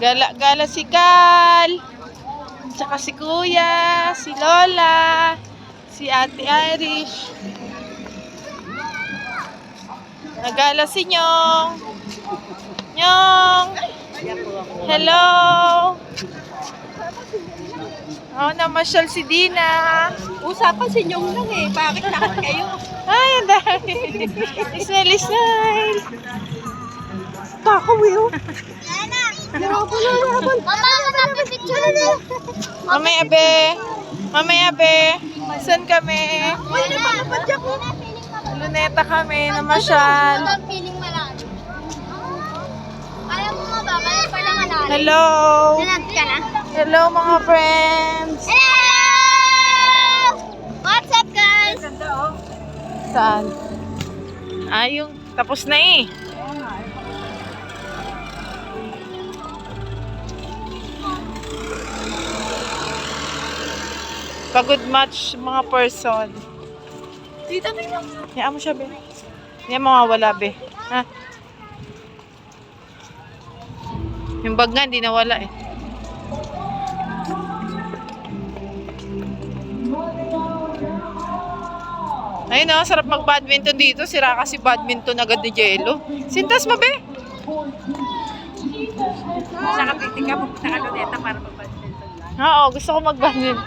Gala-gala si Kal. Tsaka si Kuya, si Lola, si Ate Irish. Nagala si Nyong. Nyong! Hello! Oh, namasyal si Dina. Usapan si Nyong lang eh. Bakit lahat kayo? Ay, ang dami. Smile, smile. Kakawiw. Mamaya, be. Mamaya, be. Saan kami? Luneta kami, namasyal. Hello. Hello, mga friends. What's up, guys? Saan? Ah, yung tapos na eh. Pagod match mga person. Dito tingnan mo. Hayaan mo siya, be. Hindi mawawala, be. Ha? Yung bag nga, hindi nawala eh. Ayun oh, sarap mag-badminton dito. Sira kasi badminton agad ni Jello. Sintas mo, be? Sa kapitik ka, pupunta ka luneta para mag-badminton lang. Oo, gusto ko mag-badminton.